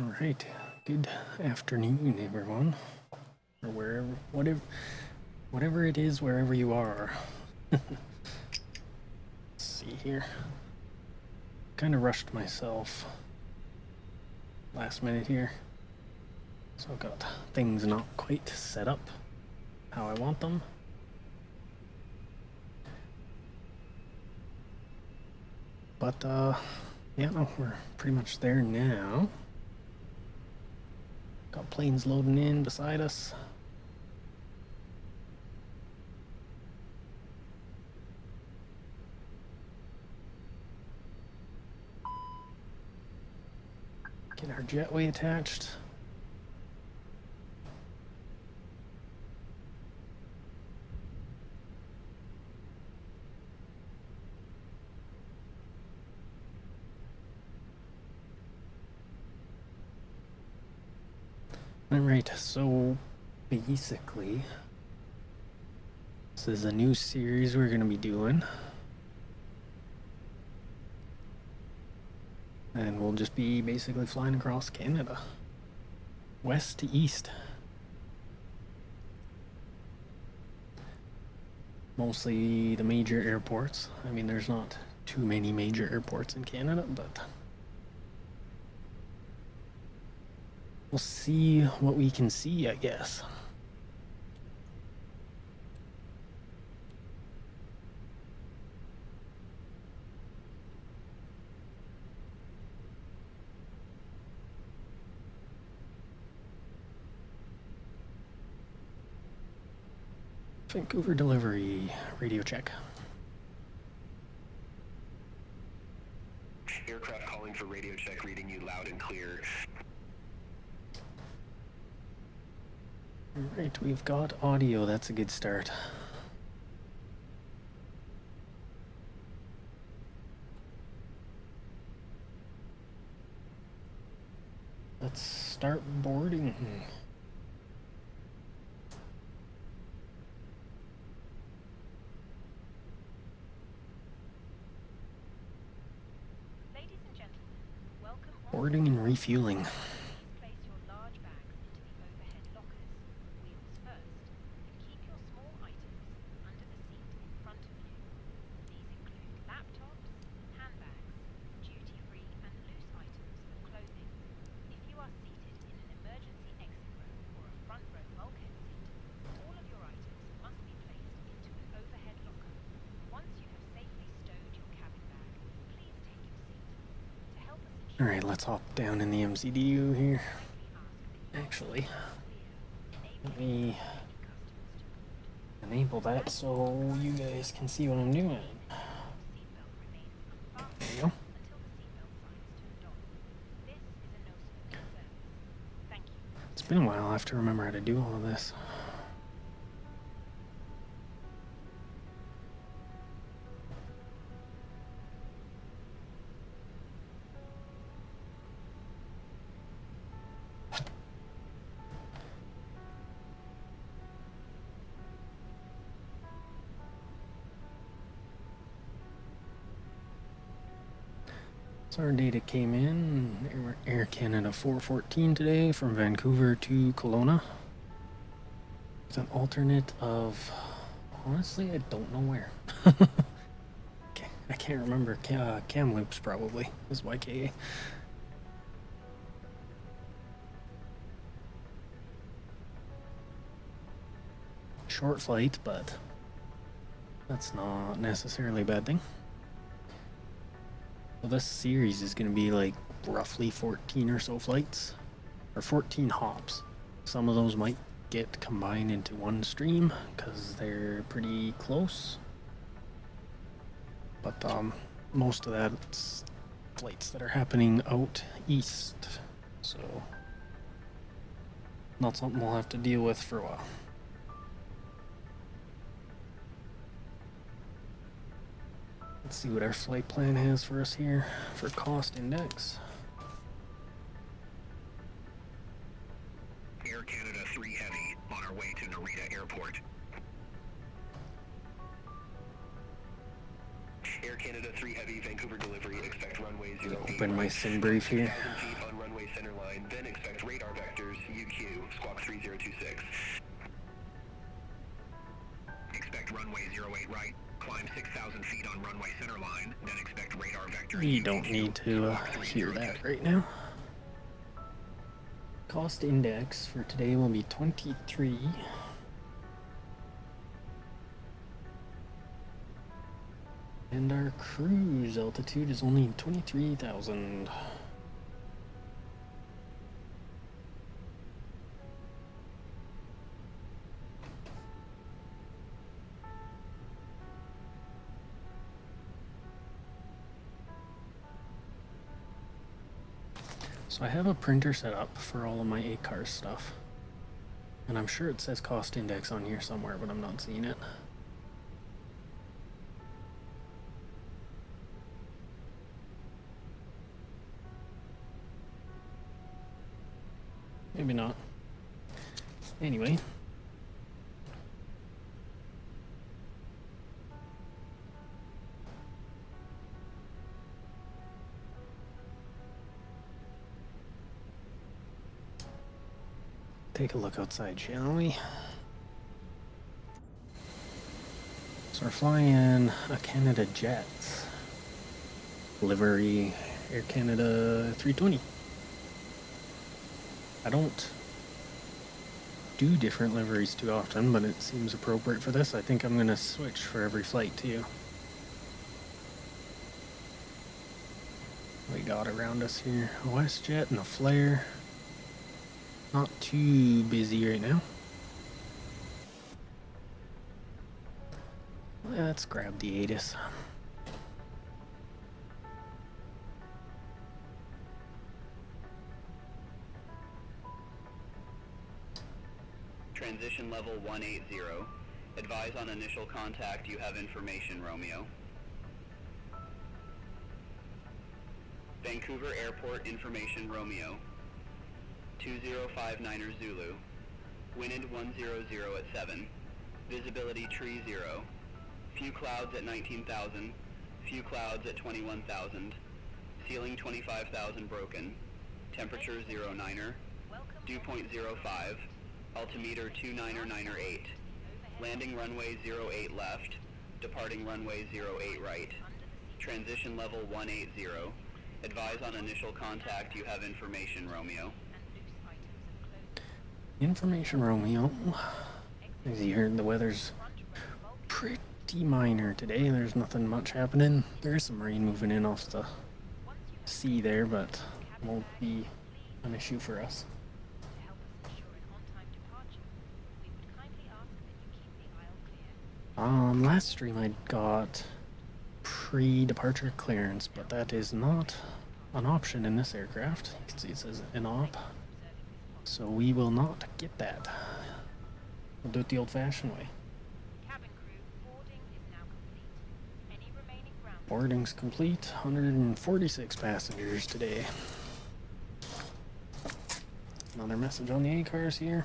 Alright, good afternoon everyone, or wherever, whatever it is, wherever you are. Let's see here. Kind of rushed myself last minute here, so I've got things not quite set up how I want them. But yeah, no, we're pretty much there now. Got planes loading in beside us. Get our jetway attached. Alright, so basically, this is a new series we're going to be doing. And we'll just be basically flying across Canada, west to east. Mostly the major airports. I mean, there's not too many major airports in Canada, but we'll see what we can see, I guess. Vancouver delivery, radio check. Aircraft calling for radio check, reading you loud and clear. Alright, we've got audio, that's a good start. Let's start boarding. Ladies and gentlemen, welcome on Boarding and refueling. Place your large bags into the overhead lockers, wheels first, and keep your small items under the seat in front of you. These include laptops, handbags, duty-free and loose items of clothing. If you are seated in an emergency exit row or a front row bulkhead seat, all of your items must be placed into an overhead locker. Once you have safely stowed your cabin bag, please take your seat. To help us ensure Alright, let's hop down in the MCDU here. Actually, let me enable that so you guys can see what I'm doing. There you go. It's been a while, I have to remember how to do all of this. So our data came in, Air Canada 414 today from Vancouver to Kelowna. It's an alternate of, honestly, I don't know where. Okay, I can't remember, Kamloops probably is YKA. Short flight, but that's not necessarily a bad thing. Well, this series is going to be like roughly 14 or so flights, or 14 hops. Some of those might get combined into one stream because they're pretty close. But most of that's flights that are happening out east, so not something we'll have to deal with for a while. Let's see what our flight plan has for us here for cost index. Air Canada 3 Heavy on our way to Narita Airport. Air Canada 3 Heavy, Vancouver delivery, expect runway 08. Open my sim brief here. 1,000 feet on runway center line, then We don't need to hear that right now. Cost index for today will be 23. And our cruise altitude is only 23,000. So I have a printer set up for all of my ACAR stuff. And I'm sure it says cost index on here somewhere, but I'm not seeing it. Maybe not. Anyway. Take a look outside, shall we? So we're flying a Canada jet. Livery Air Canada 320. I don't do different liveries too often, but it seems appropriate for this. I think I'm gonna switch for every flight too. We got around us here a WestJet and a flare. Not too busy right now. Let's grab the ATIS. Transition level 180. Advise on initial contact you have information, Romeo. Vancouver Airport information, Romeo. 2059er Zulu. Wind 100 at 7. Visibility tree 0. Few clouds at 19,000. Few clouds at 21,000. Ceiling 25,000 broken. Temperature 09er. Dew point 05. Altimeter 29er 8. Landing runway 08 left. Departing runway 08 right. Transition level 180. Advise on initial contact you have information, Romeo. Information, Romeo. As you heard, the weather's pretty minor today. There's nothing much happening. There is some rain moving in off the sea there, but won't be an issue for us. Last stream I got pre-departure clearance, but that is not an option in this aircraft. You can see it says in-op. So we will not get that. We'll do it the old-fashioned way. Boarding's complete. 146 passengers today. Another message on the ACARs here.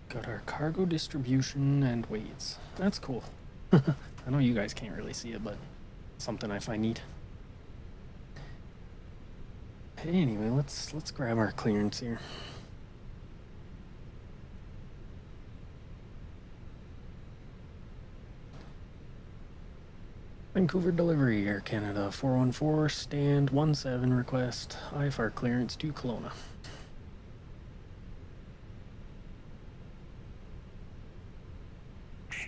Got our cargo distribution and weights. That's cool. I know you guys can't really see it, but something I find neat. Anyway, let's grab our clearance here. Vancouver delivery, Air Canada 414, stand 17 request, IFR clearance to Kelowna.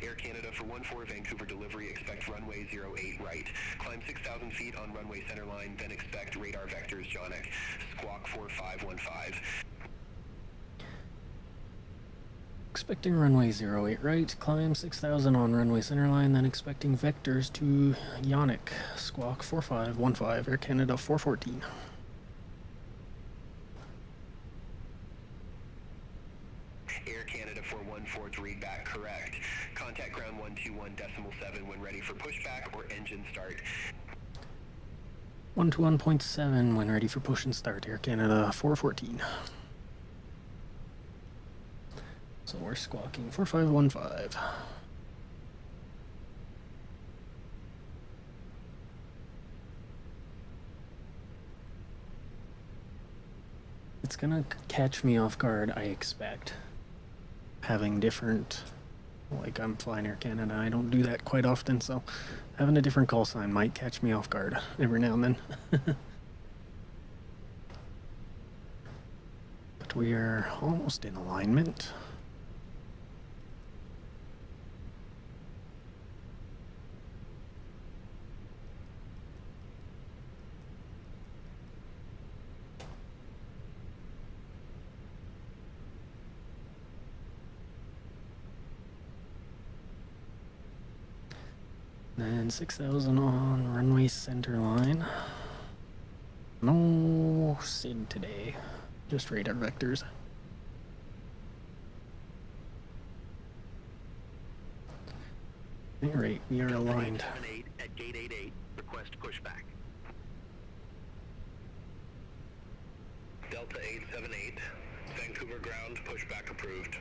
Air Canada for 14 Vancouver delivery, expect runway 08 right. Climb 6,000 feet on runway centerline, then expect radar vectors, Jonic. Squawk 4515. Expecting runway 08 right, climb 6,000 on runway centerline, then expecting vectors to Yannick. Squawk 4515, Air Canada 414. Air Canada 414 read back correct. Contact ground 121.7 when ready for pushback or engine start. 121.7 when ready for push and start, Air Canada 414. So we're squawking 4515. It's gonna catch me off guard, I expect. Having different Like, I'm flying Air Canada, I don't do that quite often, so having a different call sign might catch me off guard every now and then. But we are almost in alignment. And 6,000 on runway center line. No SID today, just radar vectors. Alright, we are aligned. 878 at gate 88, request pushback. Delta 878, Vancouver ground, pushback approved.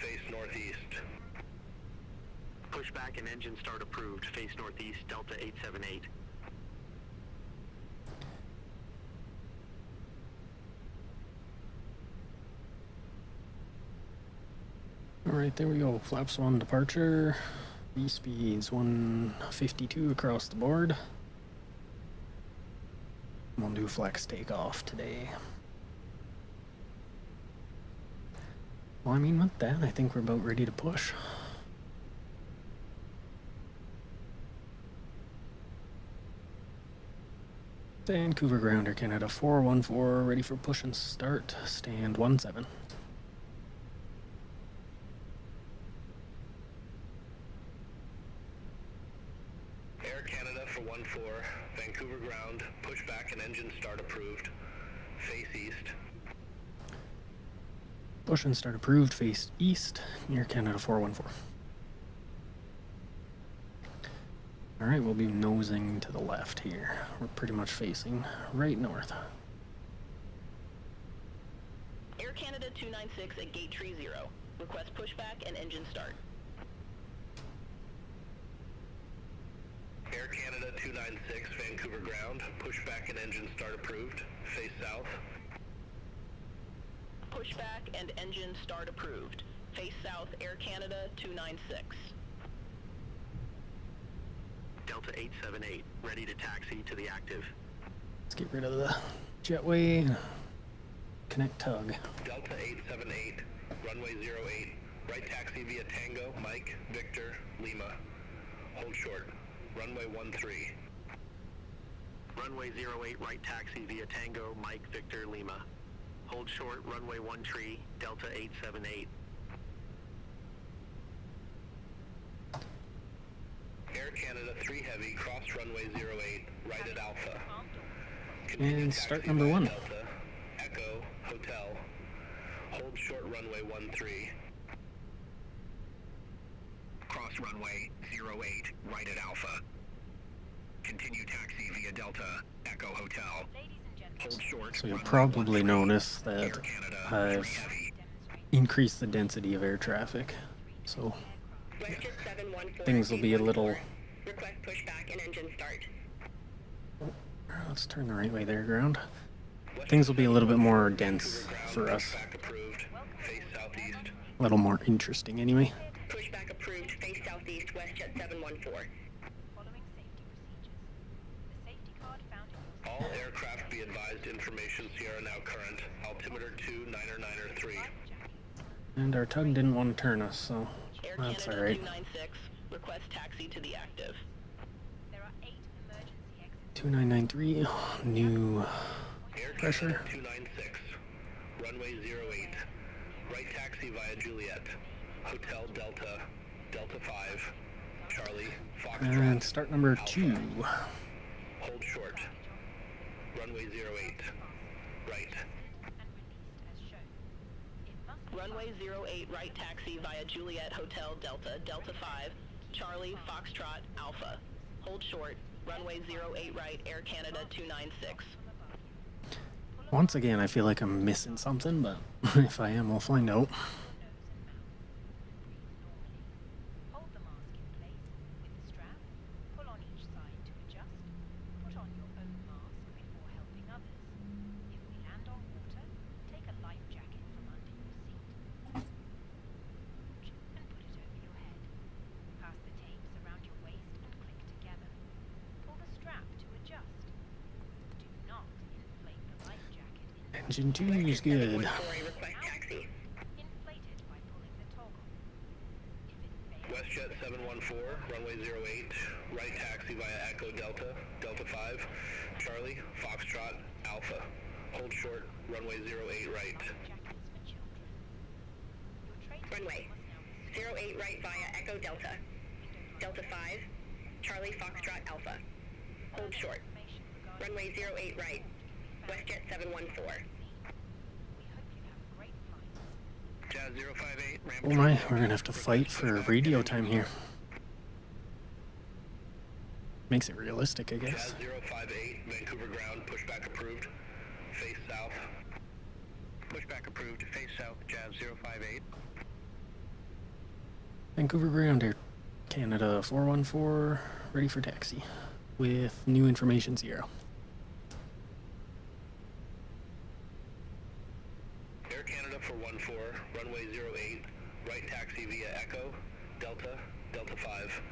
Face northeast. Pushback and engine start approved. Face northeast, Delta 878. Alright, there we go. Flaps 1 departure. V speeds 152 across the board. We'll do flex takeoff today. Well, I mean, with that, I think we're about ready to push. Vancouver Grounder Canada 414, ready for push and start. Stand 17. Air Canada for 14, Vancouver ground, pushback and engine start approved. Face east. Push and start approved, face east, Air Canada 414. Alright, we'll be nosing to the left here. We're pretty much facing right north. Air Canada 296 at gate 30. Request pushback and engine start. Air Canada 296, Vancouver ground, pushback and engine start approved. Face south. Pushback and engine start approved. Face south, Air Canada 296. Delta 878, ready to taxi to the active. Let's get rid of the jetway. Connect tug. Delta 878, runway 08, right taxi via Tango, Mike, Victor, Lima. Hold short, runway 13. Runway 08, right taxi via Tango, Mike, Victor, Lima. Hold short, runway 13, Delta 878. Air Canada 3 Heavy, cross runway 08, right at Alpha. Continue And taxi start number via 1. Delta, Echo, Hotel. Hold short runway 13. Cross runway 08, right at Alpha. Continue taxi via Delta, Echo Hotel. Ladies and gentlemen, Hold short. So you'll runway probably 13, notice Air that Canada, I've 3 Heavy. increased the density of air traffic. So WestJet 714. things will be a little... Request pushback and engine start. Let's turn the right way there, ground. Things will be a little bit more dense for us. Pushback approved. Face southeast. A little more interesting anyway. Pushback approved. Face southeast, WestJet 714. following safety procedures. The safety card found in your All aircraft be advised information Sierra now current. Altimeter 2, Niner 3. And our tug didn't want to turn us, so Air that's Canada alright. 296. Request taxi to the active. There are 8 emergency exits. 2993, new Air pressure. Canada 296. Runway 08. Right taxi via Juliet. Hotel Delta. Delta 5. Charlie. Foxtrot. And start number 2. Hold short. Runway 08. Right. And released as shown. It must be Runway 08, right taxi via Juliet Hotel Delta, Delta 5, Charlie, Foxtrot, Alpha. Hold short, runway 08 right, Air Canada 296. Once again, I feel like I'm missing something, but if I am, we'll find out. Hold the mask in place with the strap. Pull on each side to adjust. Put on your own mask before helping others. If we land on water, take a life jacket from under your seat. And put it over Engine 2 is good. Request taxi. Inflated by pulling the toggle. If it fails, WestJet 714, runway 08, right taxi via Echo Delta, Delta 5, Charlie, Foxtrot, Alpha. Hold short, runway 08 right. jackets for children. Your train Runway must now be 08 right via Echo Delta. Delta 5, Charlie Foxtrot Alpha. Hold short. information regarding Runway 08 right. WestJet 714. we hope you have a great flight. Jazz 058, ramp Oh my, we're gonna have to fight for radio time here. Makes it realistic, I guess. Jazz 058, Vancouver ground, pushback approved. Face south. Pushback approved, face south, Jazz 058. Vancouver ground, Air Canada 414, ready for taxi. With new information 0. Air Canada 414, runway 08, right taxi via Echo, Delta, Delta 5.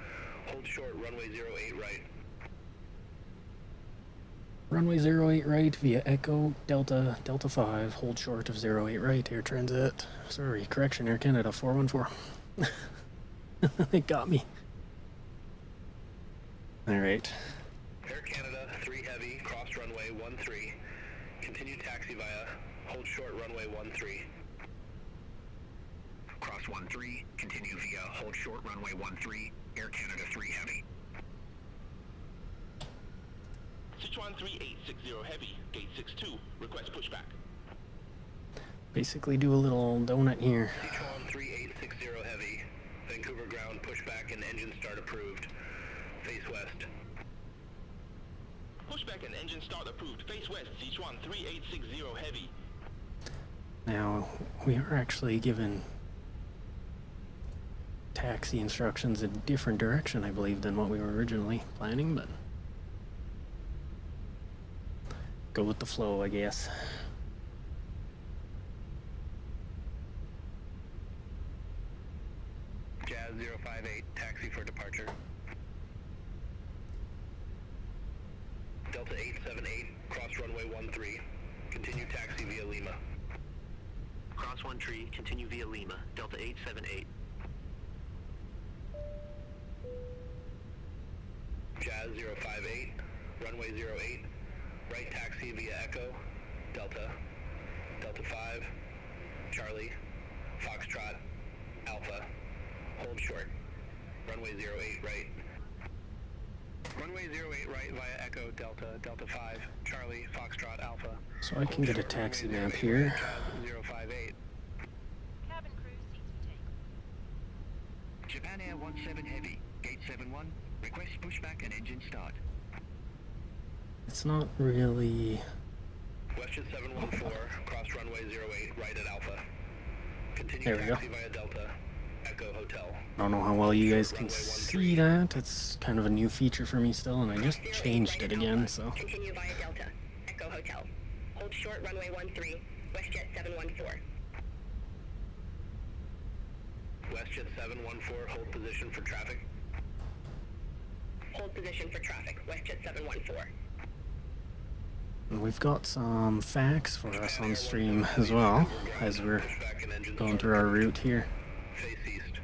Hold short, runway 08 right. Runway 08 right via Echo, Delta, Delta 5, hold short of 08 right, Air Transit. Sorry, correction, Air Canada 414. It got me. Alright. Air Canada 3 heavy, cross runway 13. Continue taxi via, hold short runway 13. Cross 13, continue via, hold short runway 13, Air Canada 3 heavy. Sichuan 3860 heavy, gate 62, request pushback. Basically do a little donut here. Sichuan 3860 heavy, Vancouver ground, pushback and engine start approved. Face west. Pushback and engine start approved, face west, Sichuan 3860 heavy. Now, we are actually given taxi instructions in a different direction, I believe, than what we were originally planning, but go with the flow, I guess. Jazz 058, taxi for departure. Delta 878, cross runway 13. Continue taxi via Lima. Cross 13, continue via Lima. Delta 878. Jazz 058, runway 08. Right taxi via Echo, Delta, Delta 5, Charlie, Foxtrot, Alpha. Hold short. Runway 08 right. Runway 08 right via Echo, Delta, Delta 5, Charlie, Foxtrot, Alpha. So I can get a taxi map here. 058. Cabin crew, seats for takeoff. Japan Air 17 Heavy, gate 71, request pushback and engine start. It's not really... WestJet 714, cross runway 08, right at Alpha. Continue There we go. taxi via Delta, Echo Hotel. I don't know how well you guys can see that. It's kind of a new feature for me still, and I just changed it again, so... Continue via Delta, Echo Hotel. Hold short runway 13, WestJet 714. WestJet 714, hold position for traffic. Hold position for traffic, WestJet 714. And we've got some facts for us on stream as well, as we're going through our route here. Face east.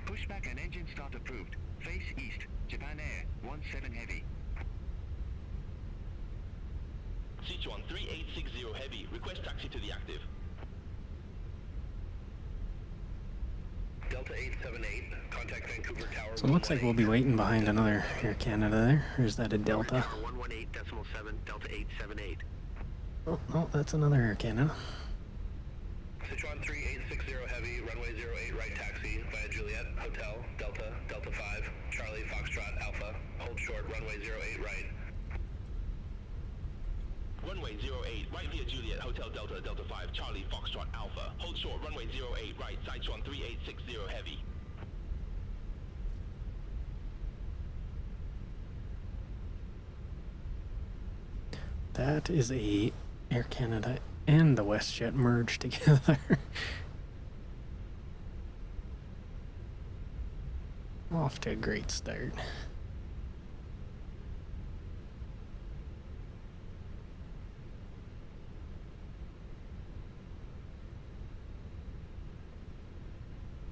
Pushback and engine start approved. Face east, Japan Air 17 Heavy. Sichuan 3860 heavy, request taxi to the active. Delta 878, contact Vancouver Tower. So it looks like we'll be waiting behind another Air Canada there. Or is that a Delta? 118.7, Delta 878. Oh, no, that's another Air Canada. Sichuan 3860 heavy, runway 08 right taxi via Juliet, Hotel, Delta, Delta 5, Charlie, Foxtrot, Alpha. Hold short, runway 08 right. Runway 08, right via Juliet, Hotel Delta, Delta 5, Charlie, Foxtrot, Alpha. Hold short, runway 08, right, Sichuan 3860 heavy. That is a Air Canada and the WestJet merged together. Off to a great start.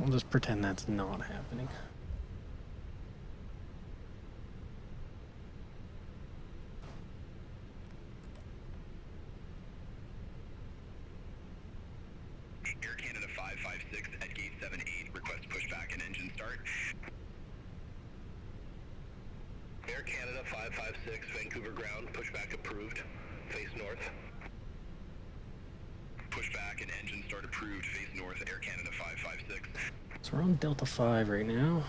I'll just pretend that's not happening. Air Canada 556 at gate 78, request pushback and engine start. Air Canada 556, Vancouver ground, pushback approved, face north. Pushback and engine start approved, face north, Air Canada 556. So we're on Delta 5 right now.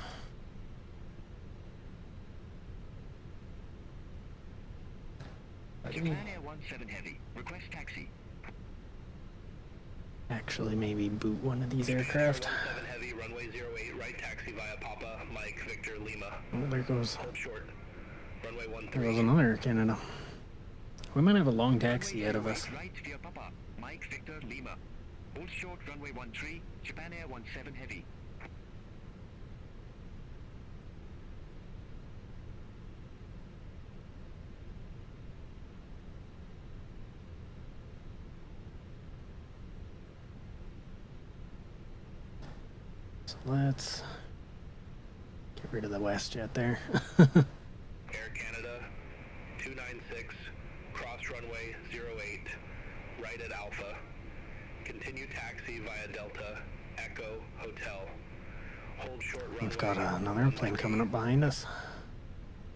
Japan Air 17 Heavy, request taxi. Actually, maybe boot one of these aircraft. 17 Heavy, runway 08, right taxi via Papa, Mike, Victor, Lima. Oh, there goes. Hold short. Runway 13. There goes another Air Canada. We might have a long taxi ahead of us. Right via Papa, Mike, Victor, Lima. Hold short, runway 13, Japan Air 17 Heavy. So let's get rid of the WestJet there. Air Canada 296, cross runway 08, right at Alpha. Continue taxi via Delta, Echo, Hotel. Hold short runway. We've got another airplane coming up behind us.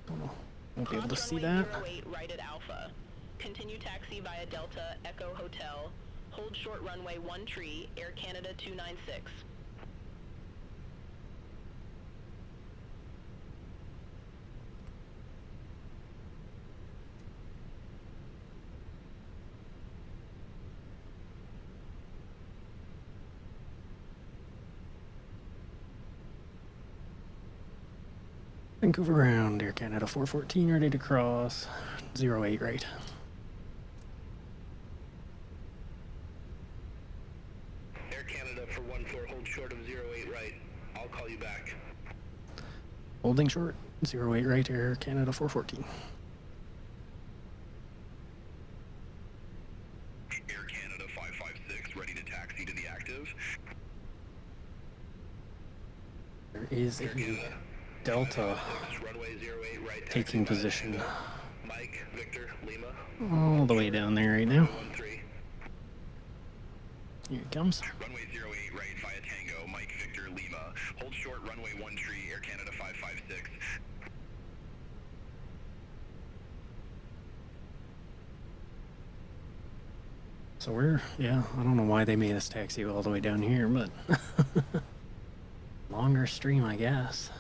Don't know. Won't be able to see that. Cross runway 08 right at Alpha. Continue taxi via Delta, Echo Hotel. Hold short runway 13, Air Canada 296. Vancouver ground, Air Canada 414, ready to cross. 08 right. Air Canada for 14, hold short of 08 right. I'll call you back. Holding short, 08 right, Air Canada 414. Air Canada 556, ready to taxi to the active. There is a Delta 556, runway 08 right. Taxi taking via position Tango. Mike, Victor, Lima. all the way down there right now. 13. Here it comes. Runway 08 right via Tango, Mike, Victor, Lima. Hold short, runway 13, Air Canada 556. So we're, yeah, I don't know why they made us taxi all the way down here, but longer stream, I guess.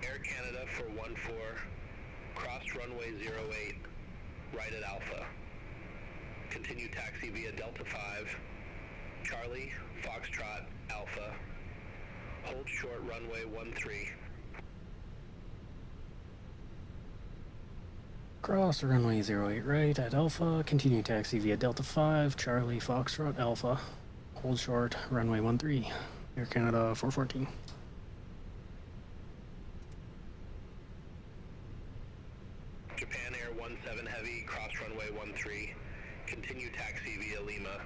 Air Canada for 14, cross runway 08, right at Alpha. Continue taxi via Delta 5, Charlie, Foxtrot, Alpha. Hold short runway 13. Cross runway 08 right at Alpha. Continue taxi via Delta 5, Charlie, Foxtrot, Alpha. Hold short runway 13, Air Canada 414. Japan Air 17 Heavy, cross runway 13. Continue taxi via Lima.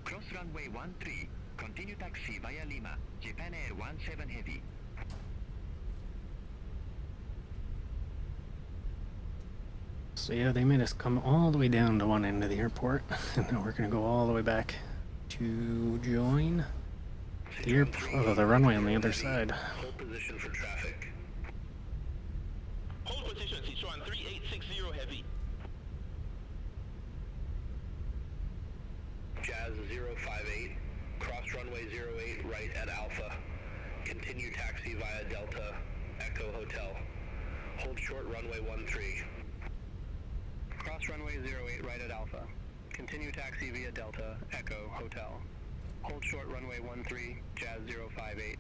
Cross runway 13, continue taxi via Lima, Japan Air 17 Heavy. So yeah, they made us come all the way down to one end of the airport, and now we're gonna go all the way back to join the runway on the other side. Hold position for traffic. Hold position, Sichuan 3860 Heavy. Jazz 058, cross runway 08 right at Alpha. Continue taxi via Delta, Echo Hotel. Hold short runway 13. Cross runway 08 right at Alpha. Continue taxi via Delta, Echo Hotel. Hold short runway 13, Jazz 058.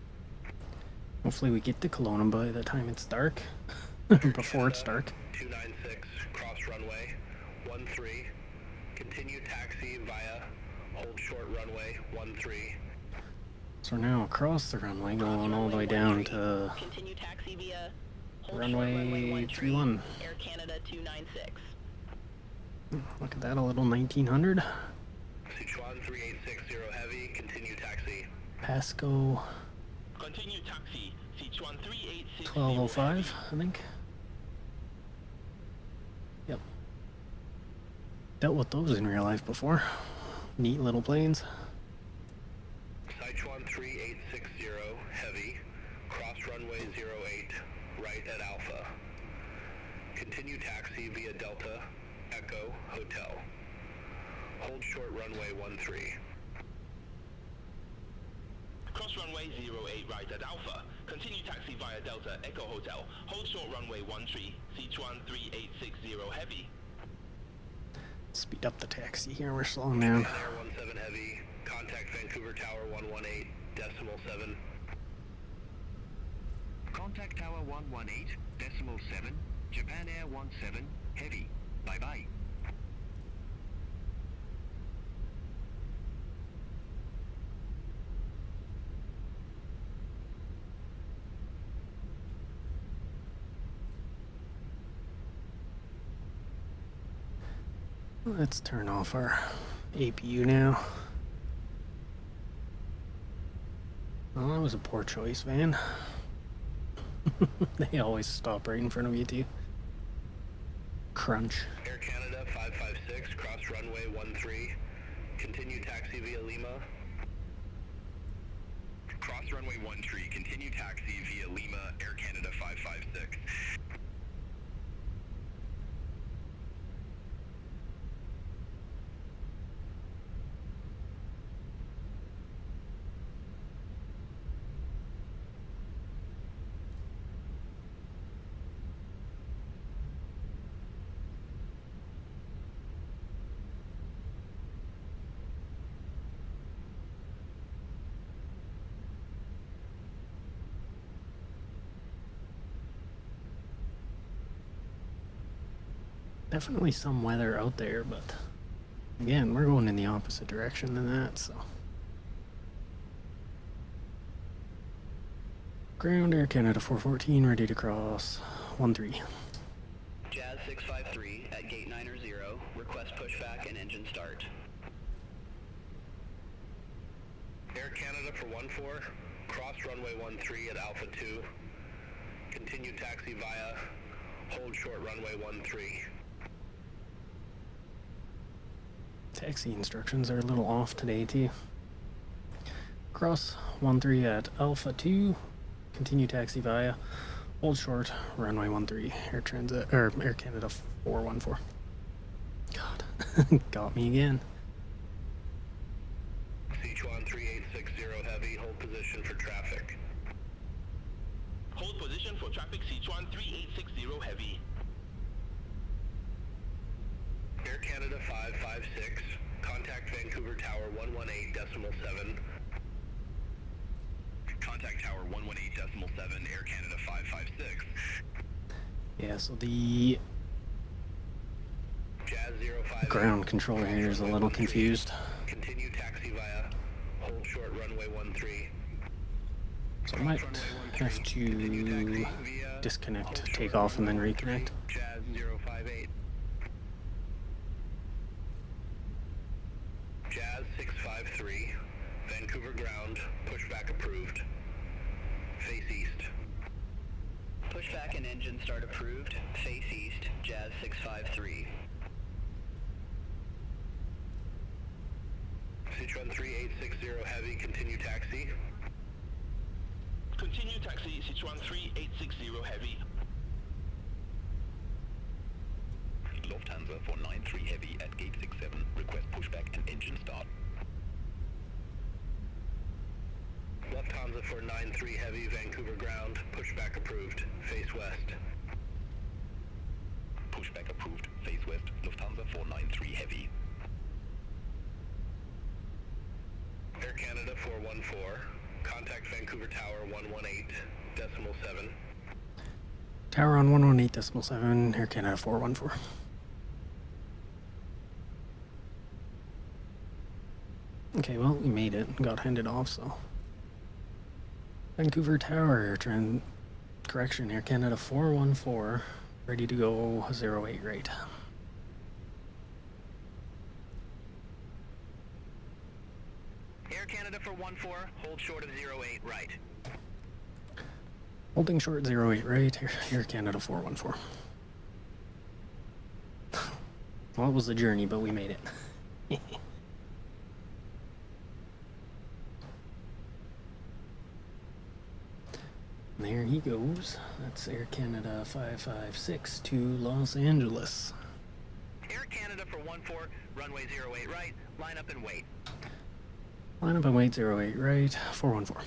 Hopefully we get to Kelowna by the time it's dark. Before it's dark. 296, cross runway 13. Continue taxi via hold short runway 13. So we're now across the runway, going all the way down to Continue taxi via hold runway short, 31. Air Canada 296. Look at that, a little 1900. Sichuan 3860 Heavy, continue taxi. Pasco Continue taxi, Sichuan 3860. 1205, I think. Yep. Dealt with those in real life before. Neat little planes. Sichuan 3860 Heavy, cross runway 08, right at Alpha. Continue taxi via Delta, Echo, Hotel. Hold short runway 13. Cross runway 08 right at Alpha. Continue taxi via Delta Echo Hotel. Hold short runway 13. Sichuan 3860 Heavy. Speed up the taxi here, we're slowing down. Air 17 Heavy, contact Vancouver Tower 118.7. Contact Tower 118.7, Japan Air 17 Heavy. Bye-bye. Let's turn off our APU now. Well, that was a poor choice, Van. They always stop right in front of you, too. Crunch. Air Canada 556, cross runway 13. Continue taxi via Lima. Cross runway 13, continue taxi via Lima, Air Canada 556. Definitely some weather out there, but again, we're going in the opposite direction than that, so. Ground, Air Canada 414, ready to cross 13. Jazz 653 at gate 9 0, request pushback and engine start. Air Canada for 14, cross runway 13 at Alpha 2. Continue taxi via, hold short runway 13. Taxi instructions are a little off today, too. Cross 13 at Alpha 2, continue taxi via, hold short, runway 13, Air Transit, or Air Canada 414. God, got me again. Sichuan 3860 Heavy, hold position for traffic. Hold position for traffic Sichuan 3860 Heavy. Air Canada 556, contact Vancouver Tower 118.7. Contact Tower 118.7, Air Canada 556. Yeah, so the Jazz 05. ground controller here is a little confused. Continue taxi via, hold short runway 13. So I might have to disconnect, take off, and then reconnect. Jazz 058. Jazz 653, Vancouver ground, pushback approved. Face east. Pushback and engine start approved, face east, Jazz 653. Sichuan 3860 Heavy, continue taxi. Continue taxi Sichuan 3860 Heavy. Lufthansa for 93 Heavy at gate 67, request pushback and engine start. Lufthansa for 93 Heavy, Vancouver ground, pushback approved, face west. Pushback approved, face west, Lufthansa for 93 Heavy. Air Canada 414, contact Vancouver Tower 118.7. Tower on 118.7, Air Canada 414. Okay, well, we made it. Got handed off, so Vancouver Tower, correction, Air Canada 414, ready to go 08 right. Air Canada for 14, hold short of 08 right. Holding short 08 right, Air Canada 414. Well, it was a journey, but we made it. There he goes. That's Air Canada 556 to Los Angeles. Air Canada for 14, runway 08 right, line up and wait. Line up and wait 08 right, 414.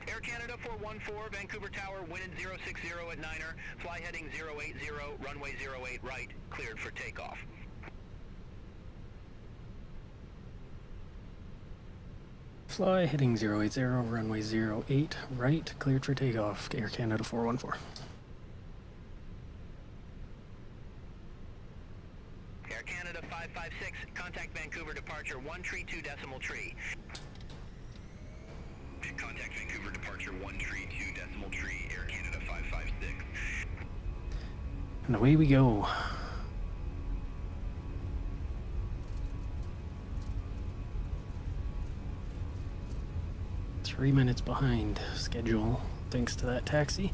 Air Canada 414, Vancouver Tower, wind 060 at 9er, fly heading 080, runway 08 right, cleared for takeoff. Fly heading 080, runway 08 right, cleared for takeoff, Air Canada 414. Air Canada 556, contact Vancouver departure 132.3. Contact Vancouver departure 132.3, Air Canada 556. And away we go. Three minutes behind schedule, thanks to that taxi.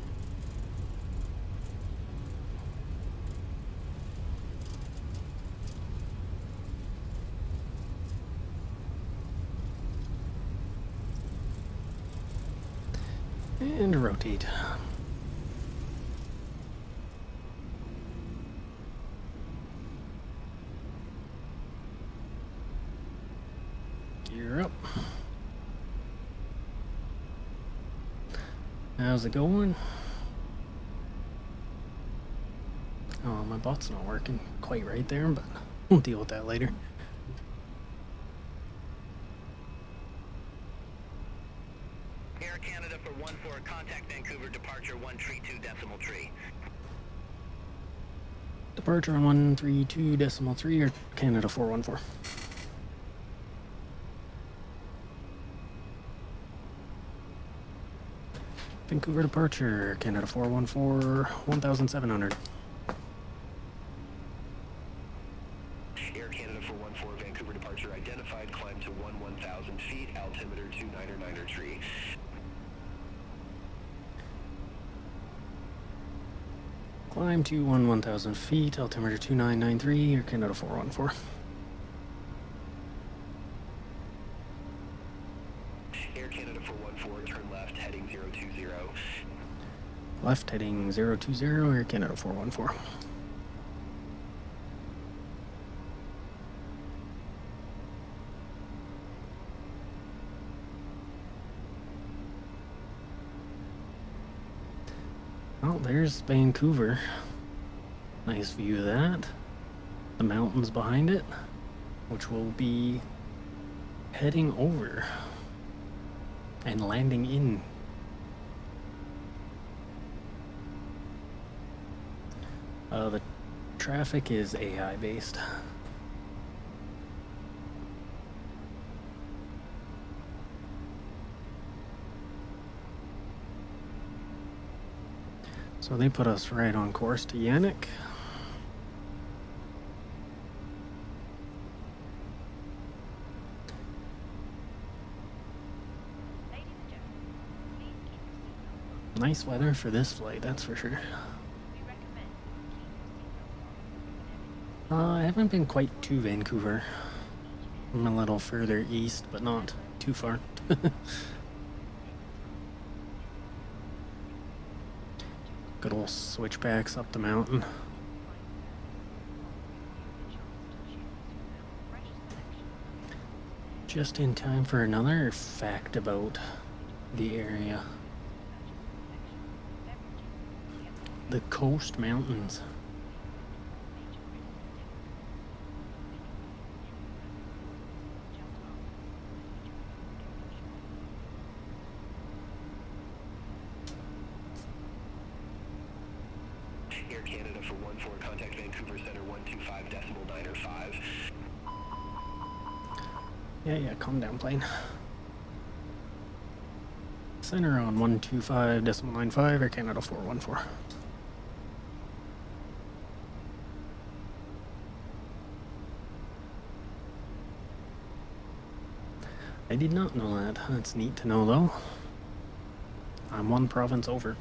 And rotate. Gear up. How's it going? Oh, my bot's not working quite right there, but we'll deal with that later. Air Canada for 14, contact Vancouver departure 132.3. Departure on 132.3 or Canada 414. Vancouver departure, Canada 414, 1,700. Air Canada for 14, Vancouver departure identified, climb to 1,000 feet, altimeter 29er tree. Climb to 1,000 feet, altimeter 2993, or Canada 414. Air Canada for 14, turn left, heading 020. Left heading 020, or Canada 414. Oh, there's Vancouver. Nice view of that. The mountains behind it, which will be heading over and landing in. The traffic is AI based. So they put us right on course to Yannick. Ladies and gentlemen, please keep your seatbelts on. Nice weather for this flight, that's for sure. We recommend you keep your seatbelts on whenever I haven't been quite to Vancouver. I'm a little further east, but not too far. Good old switchbacks up the mountain. Just in time for another fact about the area. The Coast Mountains. Air Canada for 14, contact Vancouver Center 125.905. Yeah, calm down, plane. Center on 125.95, Air Canada 414. I did not know that. That's neat to know, though. I'm one province over.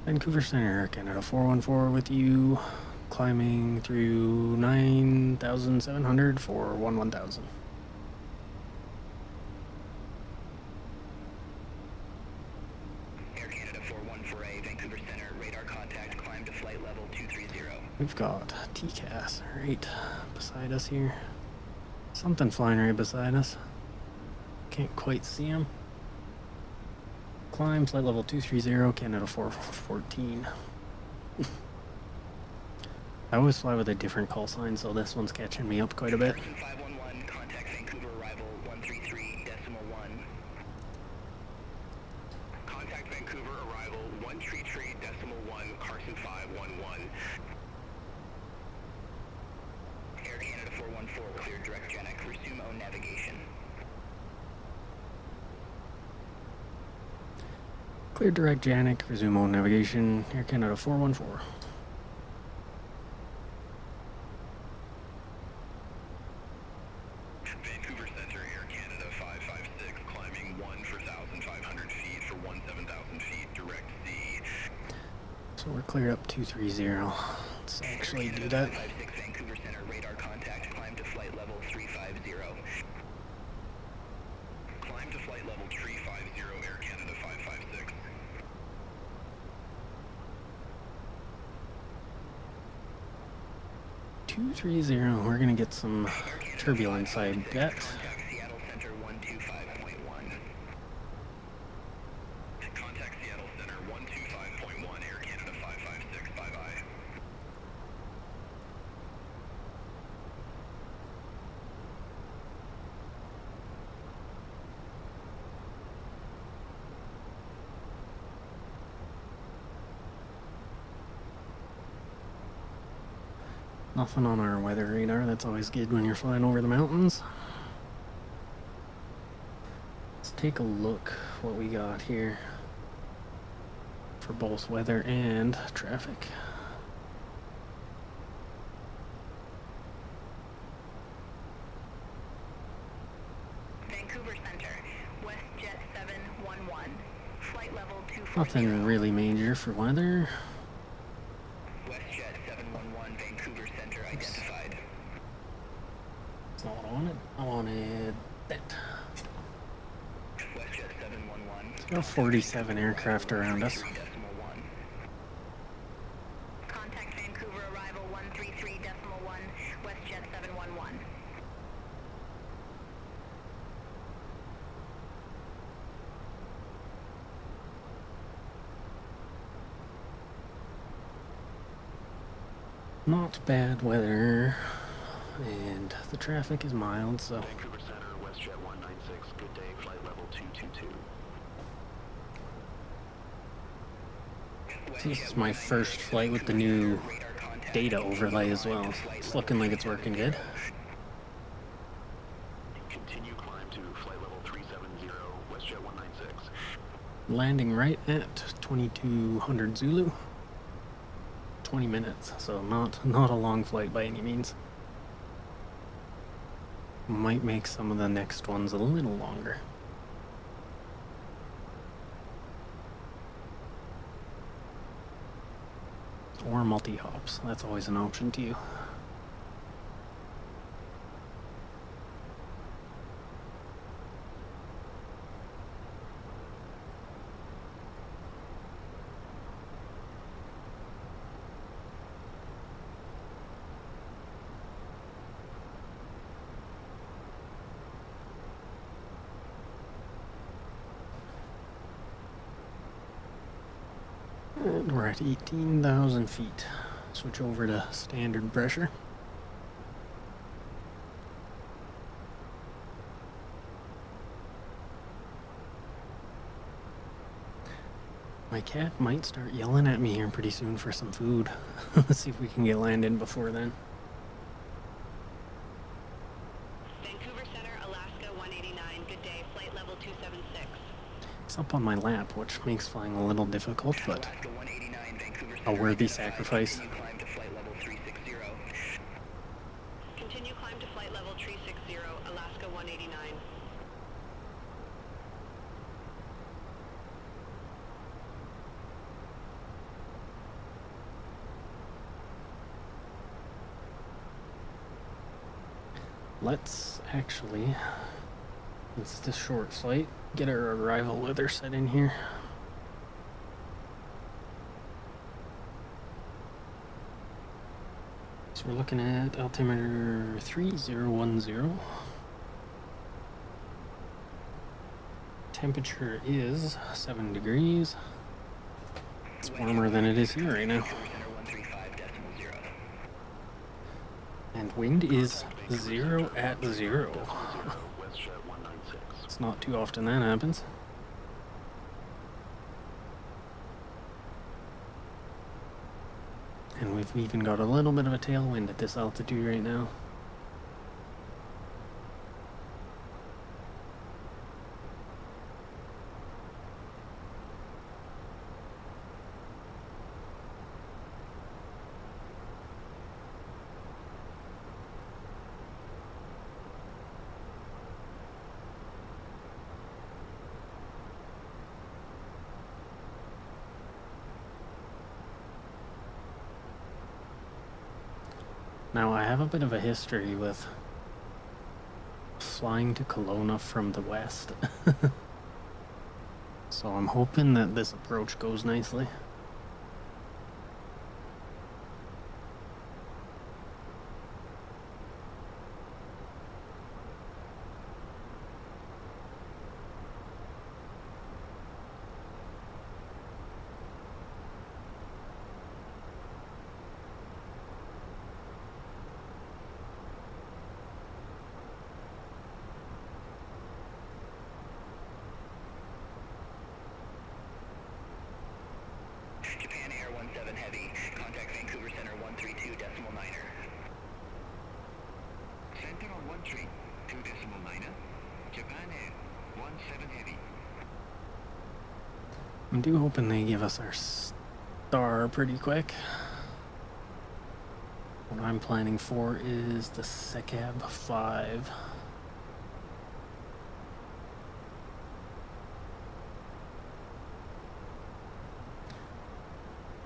Vancouver Center, Air Canada 414 with you. Climbing through 9,700 for 11,000. Air Canada 414A, Vancouver Center, radar contact, climb to flight level 230. We've got TCAS right beside us here. Something flying right beside us. Can't quite see him. Climb flight level 230, Canada 414. I always fly with a different call sign, so this one's catching me up quite a bit. 511, contact Vancouver arrival 133.1. Contact Vancouver arrival 133.1, Carson 511. Air Canada 414, clear direct Genic, resume own navigation. Clear direct Janik, resume on navigation, Air Canada 414. Vancouver Center, Air Canada 556, climbing 1 for 1,500 feet for 17,000 feet, direct C. So we're cleared up 230. Let's actually do that. 556 Vancouver Center, radar contact, climb to flight level 350. Climb to flight level 350, Air Canada 556. We're gonna get some turbulence, I bet. Contact Seattle Center 125.1. Contact Seattle Center 125.1, Air Canada 556, bye-bye. Nothing on our weather radar. That's always good when you're flying over the mountains. Let's take a look what we got here for both weather and traffic. Vancouver Center, WestJet 711, flight level 240. Nothing really major for weather. WestJet 711, Vancouver Center identified. That's not what I wanted. I wanted that. WestJet 711. There are 47 aircraft around us. 3.1. Contact Vancouver arrival 133.1, WestJet 711. Not bad weather, and the traffic is mild, so Vancouver Center, WestJet 196, good day, flight level 222. this is my first flight with the new data overlay as well. It's looking like it's working good. Continue climb to flight level 370, WestJet 196. Landing right at 2200 Zulu. 20 minutes, so not a long flight by any means. Might make some of the next ones a little longer. Or multi-hops, that's always an option too. We're at 18,000 feet. Switch over to standard pressure. My cat might start yelling at me here pretty soon for some food. Let's see if we can get landed before then. Vancouver Center, Alaska 189. Good day. Flight level 276. It's up on my lap, which makes flying a little difficult, but Alaska 189, Vancouver a Center, worthy identified. sacrifice. Continue climb to flight level 360. Continue climb to flight level 360, Alaska 189. Let's actually, it's this short flight, get our arrival weather set in here. So we're looking at altimeter 3010. Temperature is 7 degrees. It's warmer than it is here right now. And wind is 0 at 0. It's not too often that happens. And we've even got a little bit of a tailwind at this altitude right now. Now, I have a bit of a history with flying to Kelowna from the west. So I'm hoping that this approach goes nicely. Japan Air 17 Heavy, contact Vancouver Center 132.9er. Center 132.9er, Japan Air 17 Heavy. I'm hoping they give us our star pretty quick. What I'm planning for is the CYVR 5.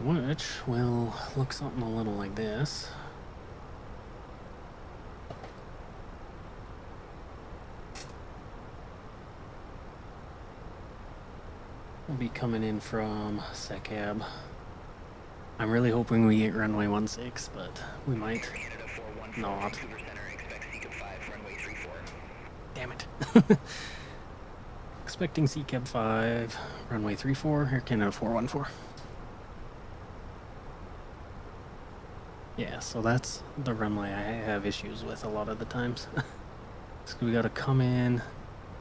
Which will look something a little like this. We'll be coming in from CYVR. I'm really hoping we get runway 16, but we might Canada 414, not. Vancouver Center, expect CYVR 5, runway 34. Damn it. Expecting CYVR 5, runway 34, Air Canada 414. Yeah, so that's the runway I have issues with a lot of the times. So we gotta come in,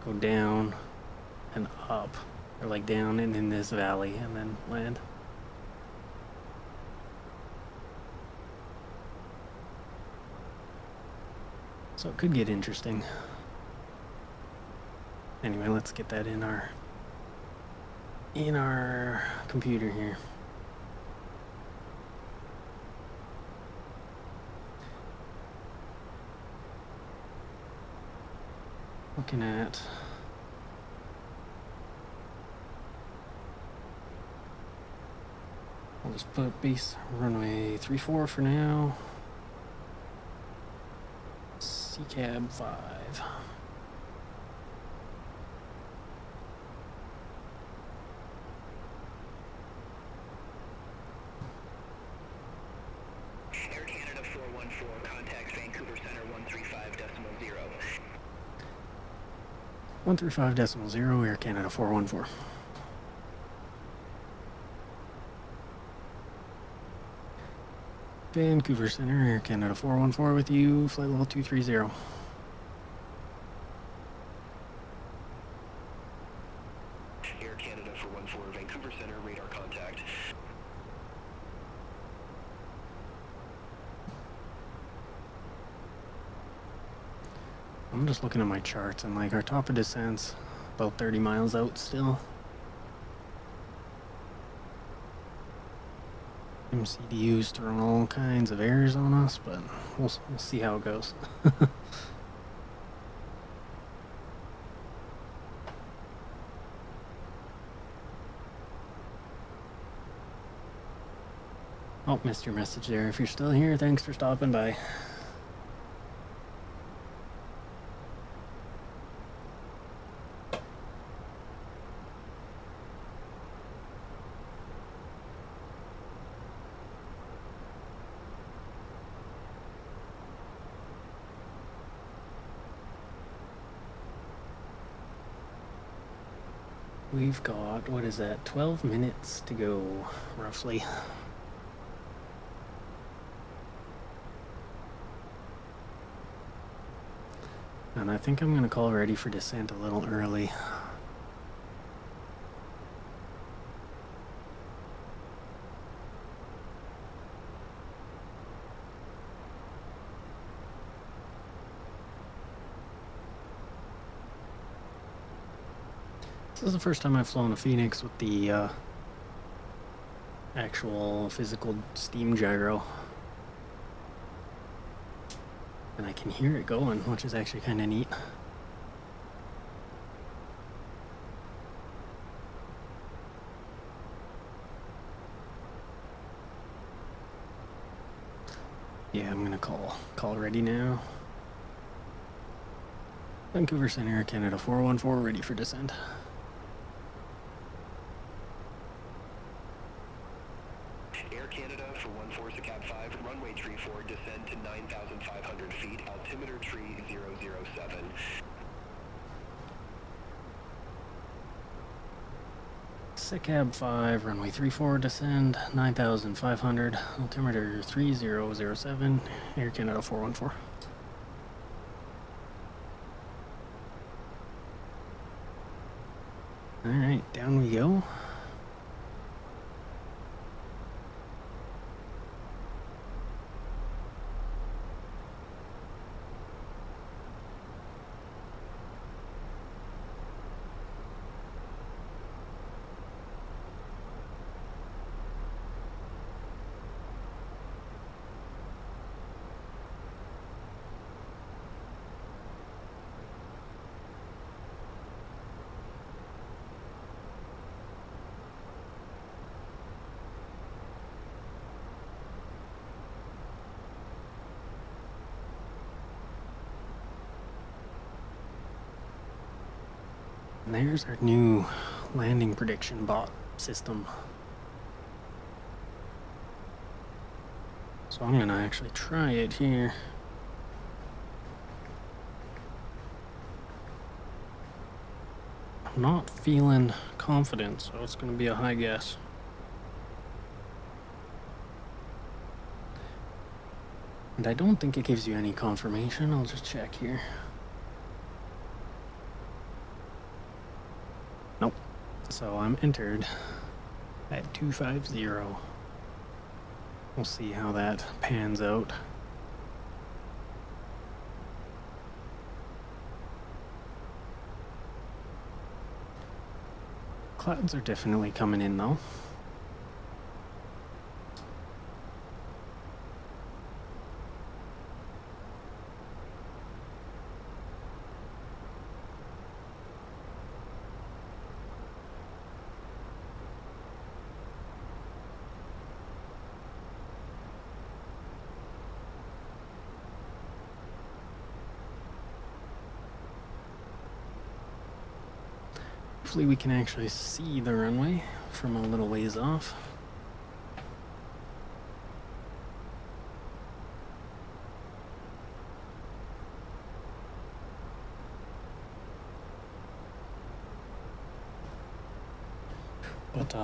go down, and up. Or like down and in this valley and then land. So it could get interesting. Anyway, let's get that in our computer here. Looking at I'll just put base runway 34 for now. CYVR 5. Air Canada 414, contact Vancouver Center 135.0. 135.0, Air Canada 414. Vancouver Center, Air Canada 414 with you, flight level 230. Air Canada for 14, Vancouver Center, radar contact. I'm just looking at my charts and like our top of descent's about 30 miles out still. MCDU's throwing all kinds of errors on us, but we'll see how it goes. Oh, missed your message there. If you're still here, thanks for stopping by. We've got, what is that, 12 minutes to go, roughly. And I think I'm going to call ready for descent a little early. This is the first time I've flown a Phoenix with the actual physical steam gyro. And I can hear it going, which is actually kind of neat. Yeah, I'm gonna call ready now. Vancouver Center, Canada 414, ready for descent. Air Canada for 14 Cab 5, runway 34, descend to 9,500 feet, altimeter tree 007. Cab 5, runway 34, descend 9,500, altimeter 3007, Air Canada 414. Alright, down we go. And there's our new landing prediction bot system. So I'm gonna actually try it here. I'm not feeling confident, so it's gonna be a high guess. And I don't think it gives you any confirmation. I'll just check here. Nope. So I'm entered at 250. We'll see how that pans out. Clouds are definitely coming in though. Hopefully we can actually see the runway from a little ways off. But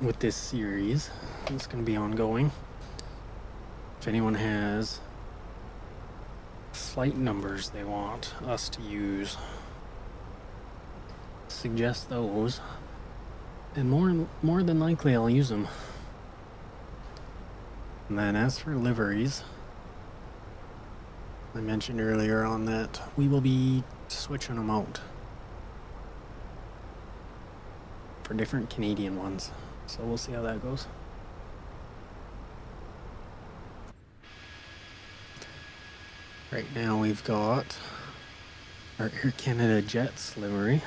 with this series, it's going to be ongoing if anyone has flight numbers they want us to use, suggest those, and more than likely I'll use them. And then as for liveries, I mentioned earlier on that we will be switching them out for different Canadian ones, so we'll see how that goes. Right now we've got our Air Canada Jets livery.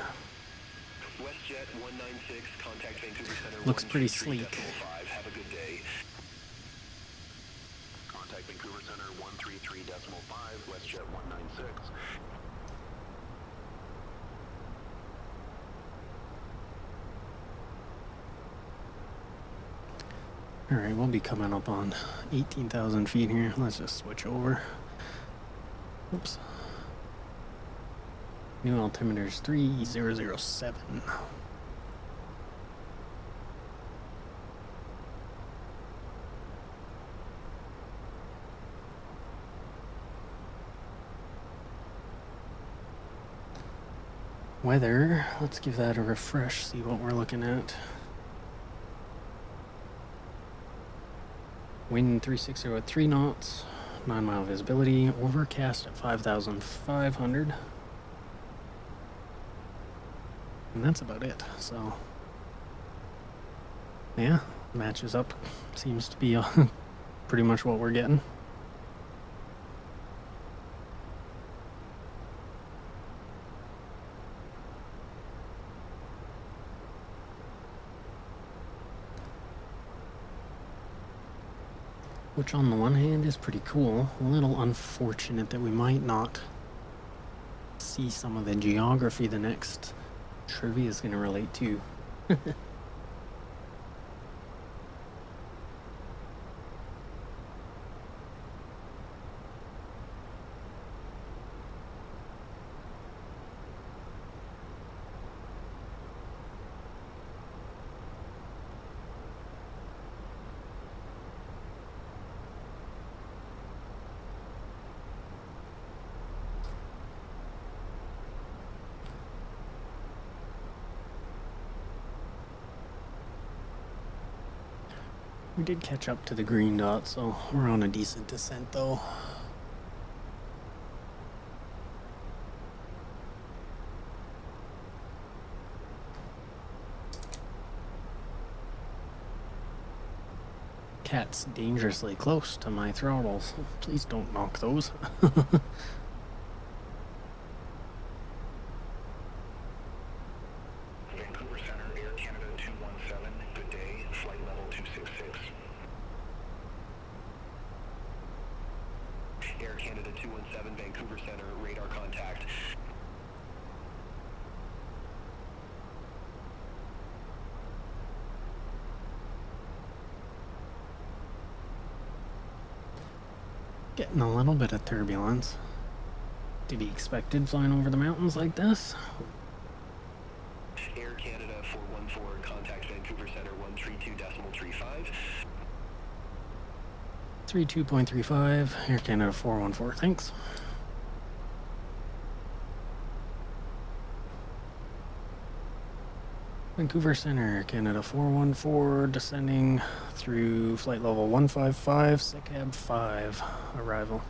WestJet 196, contact Vancouver Center. Looks pretty sleek. 133.5. Have a good day. Contact Vancouver Center 133.5, WestJet 196. Alright, we'll be coming up on 18,000 feet here. Let's just switch over. Oops. New altimeter's 3007. Weather, let's give that a refresh, see what we're looking at. Wind 360 at 3 knots, 9 mile visibility, overcast at 5,500. And that's about it, so yeah, matches up. Seems to be pretty much what we're getting. Which on the one hand is pretty cool, a little unfortunate that we might not see some of the geography the next trivia is going to relate to. We did catch up to the green dot, so we're on a decent descent though. Cat's dangerously close to my throttles. Please don't knock those. Vancouver Center, Air Canada 217. Good day. Flight level 266. Air Canada 217, Vancouver Center, radar contact. Getting a little bit of turbulence. To be expected flying over the mountains like this. Air Canada 414, contact Vancouver Center 132.35. 32.35, Air Canada 414, thanks. Vancouver Center, Canada 414, descending through flight level 155, SICAB 5, arrival.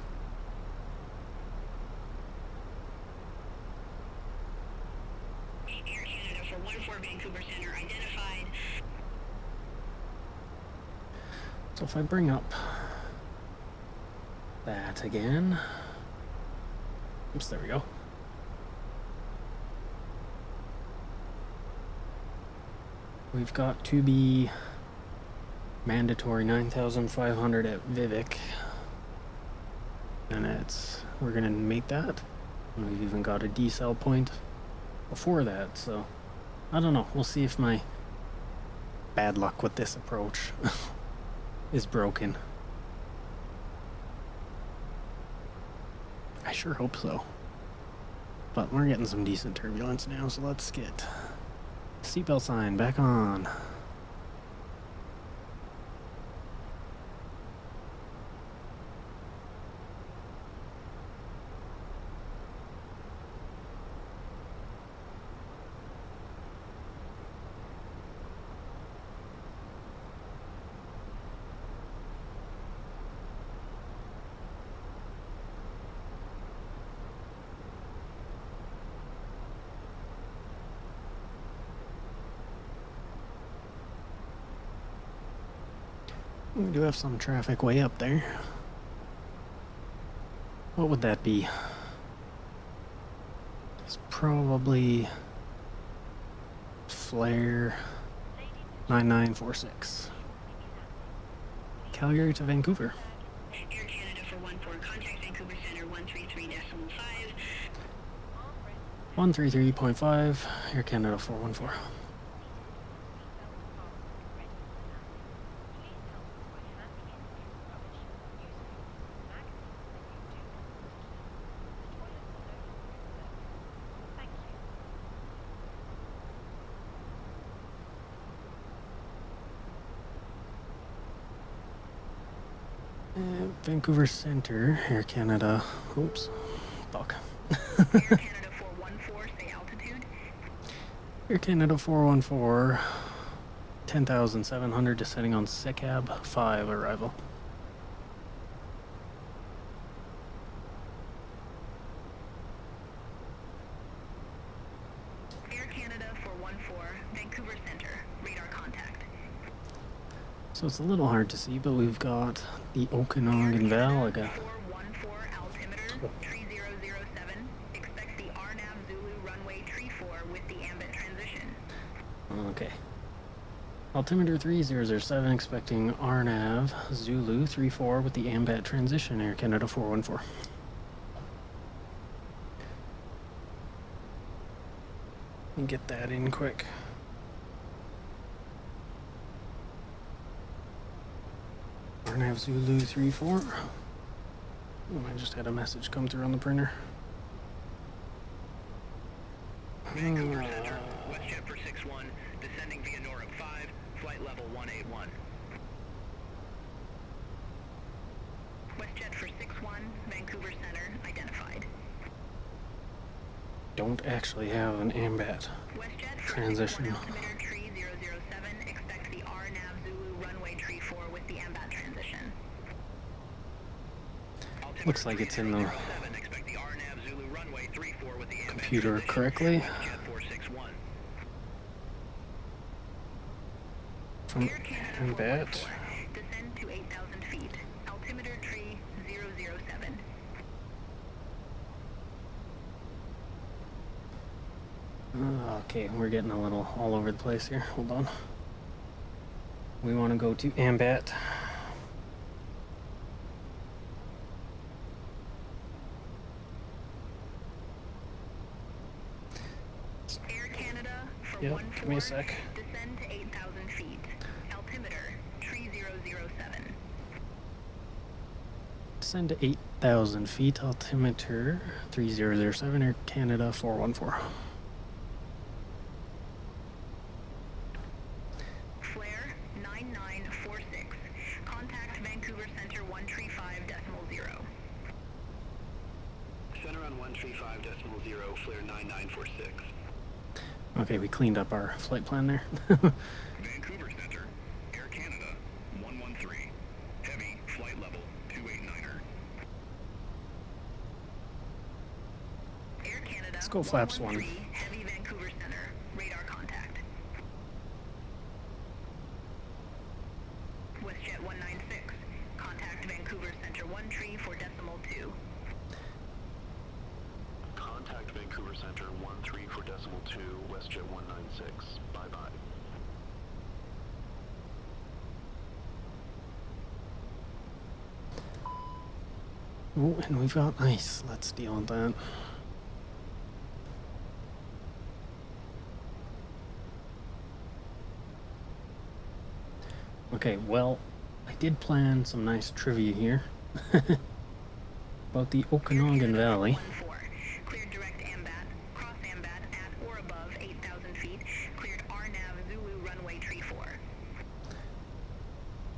Air Canada 414, Vancouver Center, identified. So if I bring up that again, oops, there we go. We've got to be mandatory 9,500 at Vivek, and we're gonna make that. And we've even got a decel point before that, so I don't know. We'll see if my bad luck with this approach is broken. I sure hope so. But we're getting some decent turbulence now, so let's get seatbelt sign back on. We do have some traffic way up there. What would that be? It's probably Flare 9946. Calgary to Vancouver. Air Canada for 14, contact Vancouver Center 133.5. 133.5, Air Canada 414. Vancouver Center, Air Canada. Oops. Fuck. Air Canada 414, say altitude. Air Canada 414, 10,700, descending on SECAB 5 arrival. Air Canada 414, Vancouver Center, radar contact. So it's a little hard to see, but we've got the Okanagan Valley. 414 altimeter 3007. Expect the RNAV Zulu runway tree 4 with the ambit transition. Okay. Altimeter 3007, expecting RNAV Zulu 34 with the AMBAT transition, Air Canada 414. Let me get that in quick. RNAV Zulu 34. I just had a message come through on the printer. Vancouver Center, WestJet for 61, descending via NORAP 5, flight level 181. WestJet for 61, Vancouver Center, identified. Don't actually have an AMBAT WestJet for transition. 61, altimeter tree 007. Expect the RNAV Zulu runway tree 4 with the AMBAT transition. Looks like it's in the Expect the RNAV Zulu runway 34 with the ambit computer transition. correctly. WestJet 461. From Air Canada AMBAT. 414, descend to 8,000 feet. Altimeter tree 007. Okay, we're getting a little all over the place here. Hold on. We want to go to AMBAT. Air Canada for Yep, 14, give me a sec. descend to 8,000 feet. Altimeter tree 007. Descend to 8,000 feet. Altimeter 3007. Air Canada 414. Flare 9946. Contact Vancouver Center 135.0. Center on 135.0, flare 9946. Okay, we cleaned up our flight plan there. Vancouver Center, Air Canada 113, heavy, flight level 289er. Air Canada Let's go flaps 113, heavy Vancouver Center, radar contact. WestJet 196. Contact Vancouver Center 134.2. Contact Vancouver Center 134.2, WestJet 196. Bye-bye. Oh, and we've got ice. Let's deal with that. Okay, well, I did plan some nice trivia here about the Okanagan Valley. 14. Cleared direct AMBAT, cross AMBAT at or above 8,000 feet. Cleared RNAV Zulu runway tree 4.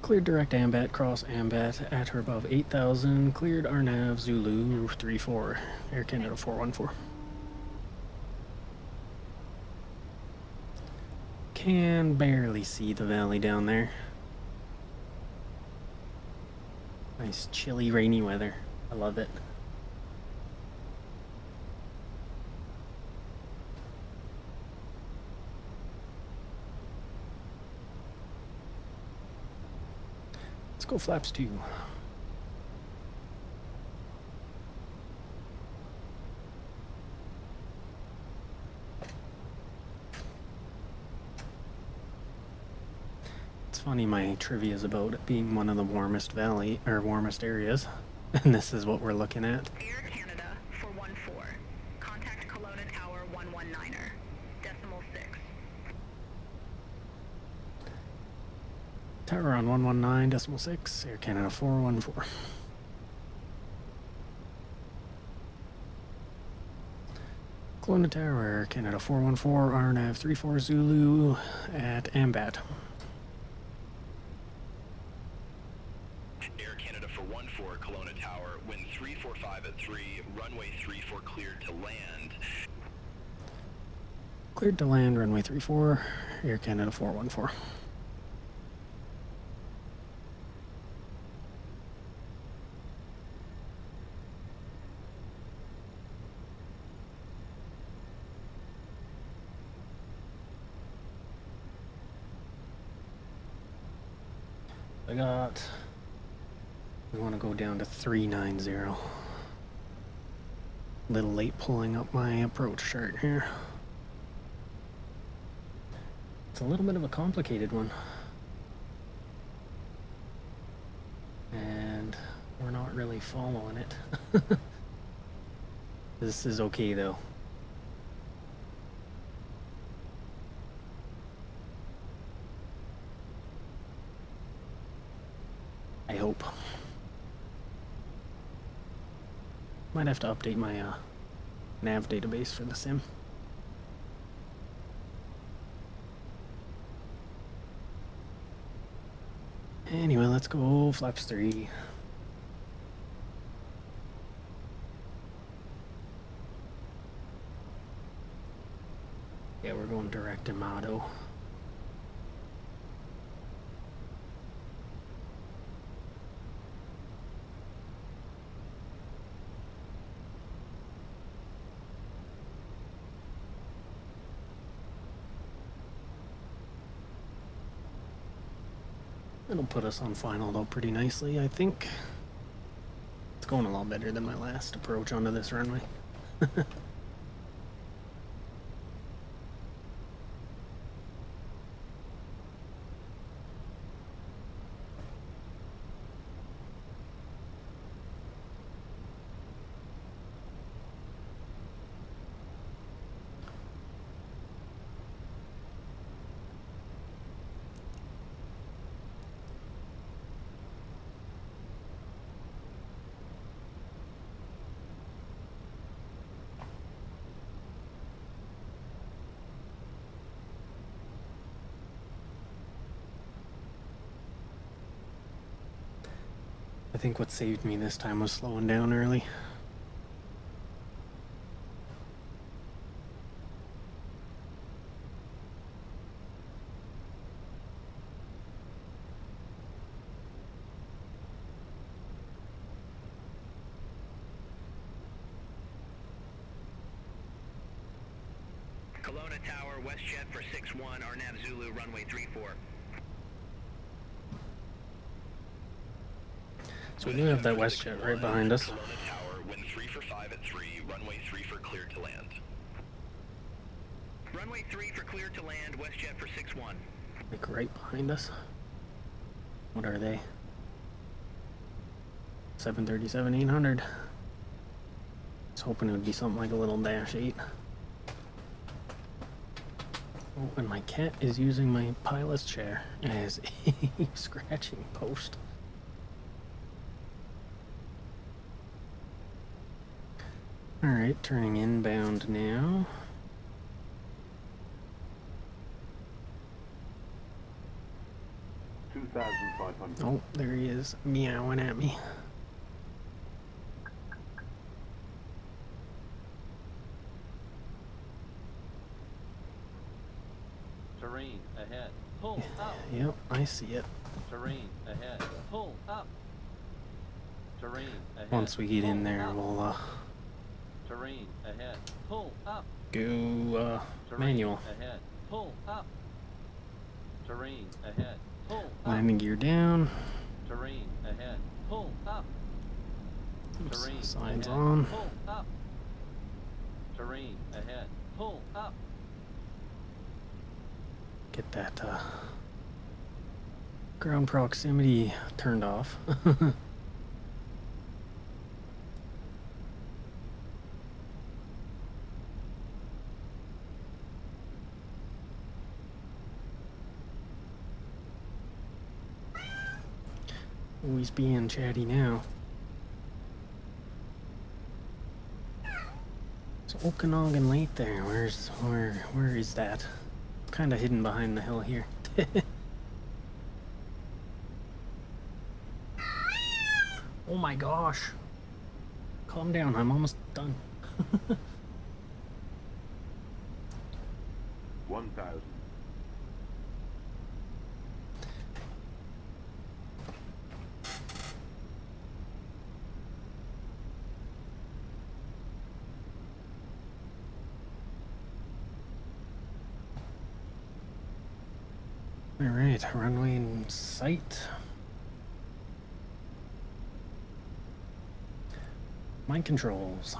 Cleared direct AMBAT, cross AMBAT at or above 8,000. Cleared RNAV Zulu 34, Air Canada 414. Can barely see the valley down there. Nice chilly rainy weather. I love it. go flaps 2. It's funny, my trivia is about it being one of the warmest warmest areas, and this is what we're looking at. Air Canada 414. Contact Kelowna Tower 119er. Decimal 6. Tower on 119.6, Air Canada 414. Kelowna Tower, Air Canada 414, RNAV 34 Zulu at Ambat. Air Canada for 14, Kelowna Tower, wind 345 at 3, runway 34 cleared to land. Cleared to land, runway 34, Air Canada 414. We want to go down to 390. Little late pulling up my approach chart here. It's a little bit of a complicated one. And we're not really following it. This is okay though. I hope. Might have to update my nav database for the sim. Anyway, let's go flaps 3. Yeah, we're going direct to Motto. It'll put us on final though pretty nicely, I think. It's going a lot better than my last approach onto this runway. I think what saved me this time was slowing down early. Kelowna Tower, WestJet for 61, RNAV Zulu, runway 34. So we do have that WestJet right behind us. Kelowna Tower, wind 3 for 5 at 3, runway 3 for clear to land. Runway 3 for clear to land, WestJet for 61. Like right behind us. What are they? 737-800. I was hoping it would be something like a little Dash 8. Oh, and my cat is using my pilot's chair as a scratching post. Alright, turning inbound now. Oh, there he is, meowing at me. Terrain ahead. Pull up. Yep, I see it. Terrain ahead. Pull up. Terrain ahead. Once we get in Pull there, up. we'll Terrain ahead. Pull up. go Terrain manual. ahead. Pull up. Terrain ahead. Pull up. Landing gear down. Terrain ahead. Pull up. Oops, Terrain signs ahead. on. Pull up. Terrain ahead. Pull up. Get that ground proximity turned off. Always being chatty now. So Okanagan Lake there, where is that? Kind of hidden behind the hill here. Oh my gosh. Calm down, I'm almost done. 1,000. All right, runway in sight. Mind controls.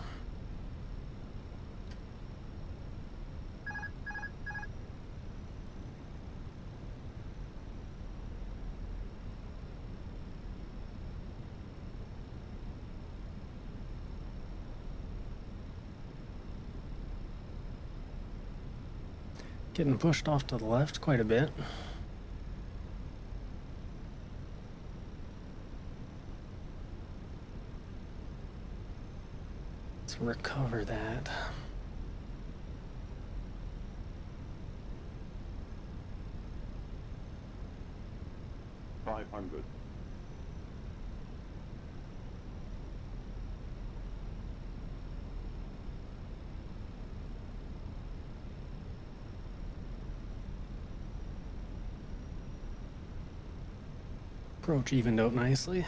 Getting pushed off to the left quite a bit. Let's recover that. $500. Approach evened out nicely.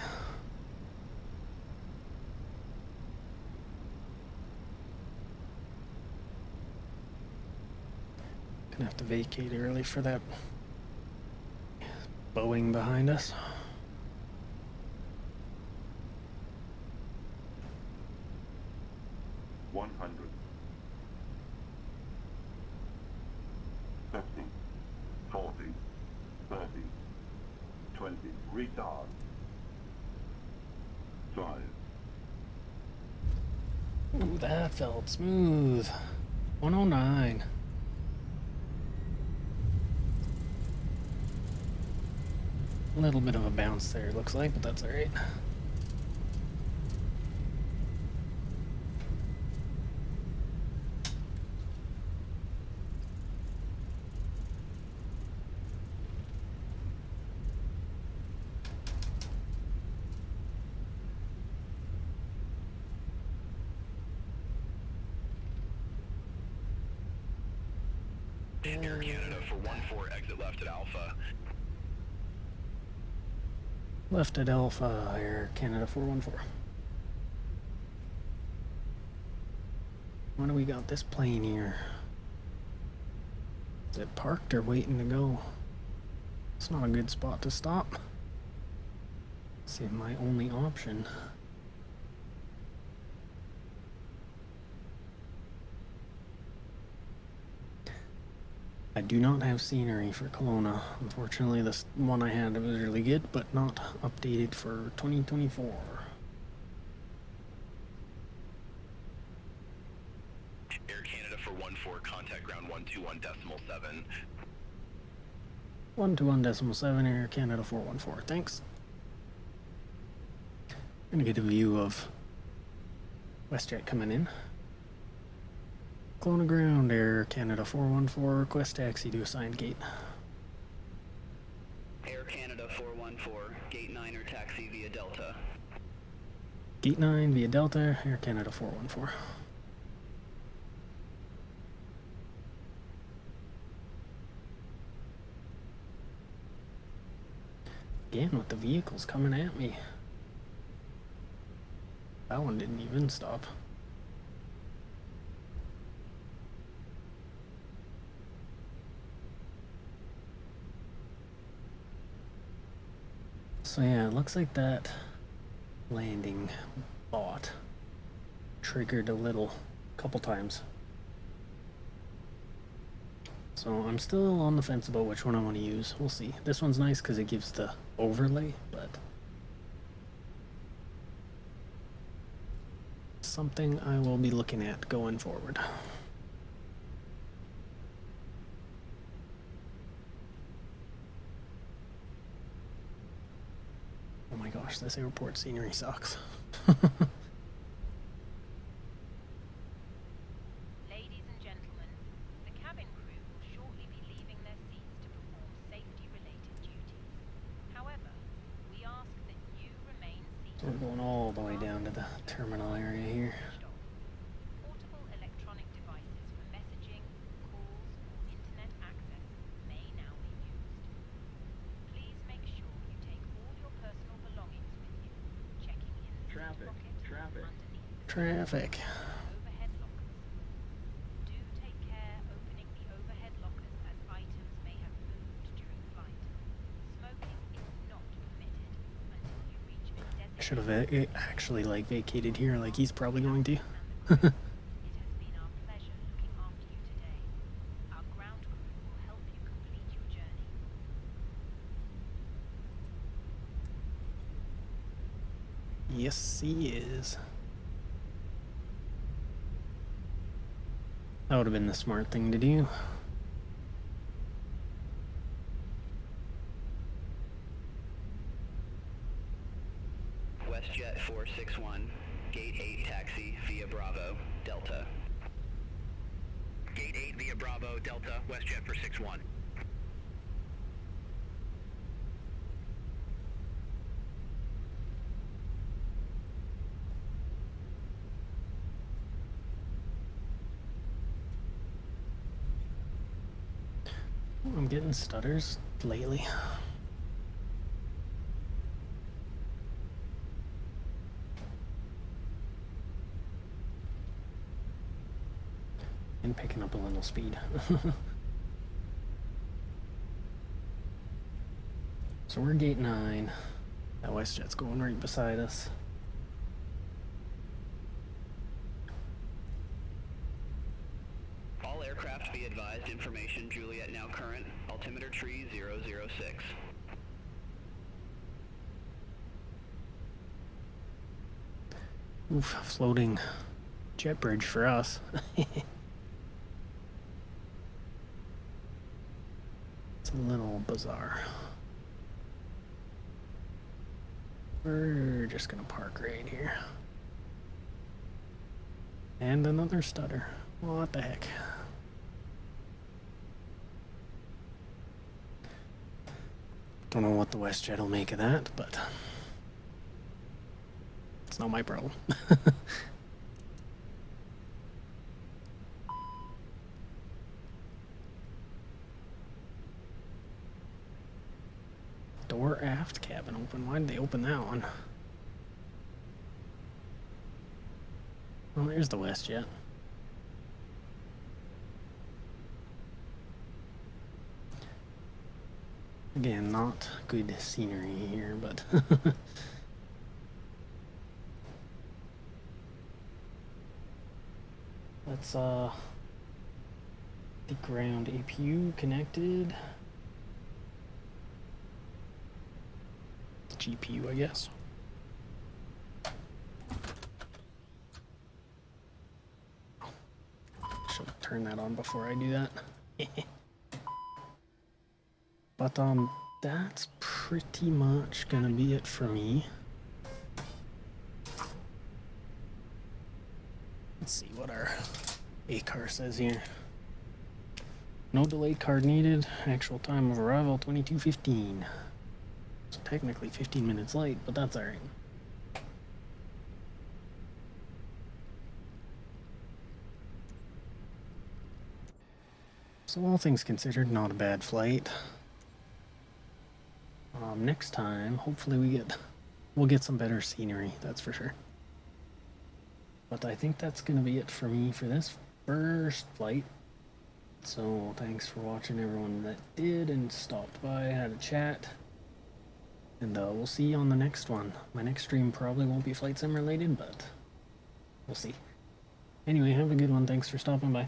Gonna have to vacate early for that Boeing behind us. $100. 50, 40, 30, 20, retard. 5. Ooh, that felt smooth. 109. A little bit of a bounce there, looks like, but that's all right. Air Canada for 14, exit left at Alpha. Left at Alpha, Air Canada 414. What do we got this plane here? Is it parked or waiting to go? It's not a good spot to stop. See, my only option. I do not have scenery for Kelowna. Unfortunately, this one I had was really good, but not updated for 2024. Air Canada for 14, contact ground 121.7. 121.7, Air Canada 414. Thanks. Gonna get a view of WestJet coming in. Kelowna ground, Air Canada 414, request taxi to assigned gate. Air Canada 414, gate 9 or taxi via Delta. Gate 9 via Delta, Air Canada 414. Again with the vehicles coming at me. That one didn't even stop. So yeah, it looks like that landing bot triggered a couple times. So I'm still on the fence about which one I want to use. We'll see. This one's nice because it gives the overlay, but something I will be looking at going forward. Oh my gosh, this airport scenery sucks. Ladies and gentlemen, the cabin crew will shortly be leaving their seats to perform safety-related duties. However, we ask that you remain So we're seated. going all the way down to the terminal area here. Portable electronic devices for messaging, calls, or internet access may now be used. Please make sure you take all your personal belongings with you, checking in the seat pocket underneath the Traffic. overhead lockers. Do take care opening the overhead lockers as items may have moved during flight. Smoking is not permitted until you reach a designated. I should have actually like vacated here like he's probably going to. It has been our pleasure looking after you today. Our ground crew will help you complete your journey. Yes, he is. That would have been the smart thing to do. WestJet 461, Gate 8 taxi via Bravo, Delta. Gate 8 via Bravo, Delta, WestJet for 61. I'm getting stutters lately. And picking up a little speed. So we're gate 9. That WestJet's going right beside us. All aircraft be advised, information Juliet now current, altimeter tree 006. Oof, floating jet bridge for us. It's a little bizarre. We're just gonna park right here. And another stutter. What the heck? Don't know what the WestJet will make of that, but it's not my problem. Door aft cabin open. Why did they open that one? Well, there's the WestJet. Again, not good scenery here, but let's the ground APU connected. GPU, I guess. Should turn that on before I do that. But that's pretty much gonna be it for me. Let's see what our ACAR says here. No delay card needed. Actual time of arrival 22:15. So technically 15 minutes late, but that's alright. So all things considered, not a bad flight. Next time, hopefully we'll get some better scenery, that's for sure. But I think that's gonna be it for me for this first flight. So thanks for watching everyone that did and stopped by, had a chat. And we'll see you on the next one. My next stream probably won't be flight sim related, but we'll see. Anyway, have a good one. Thanks for stopping by.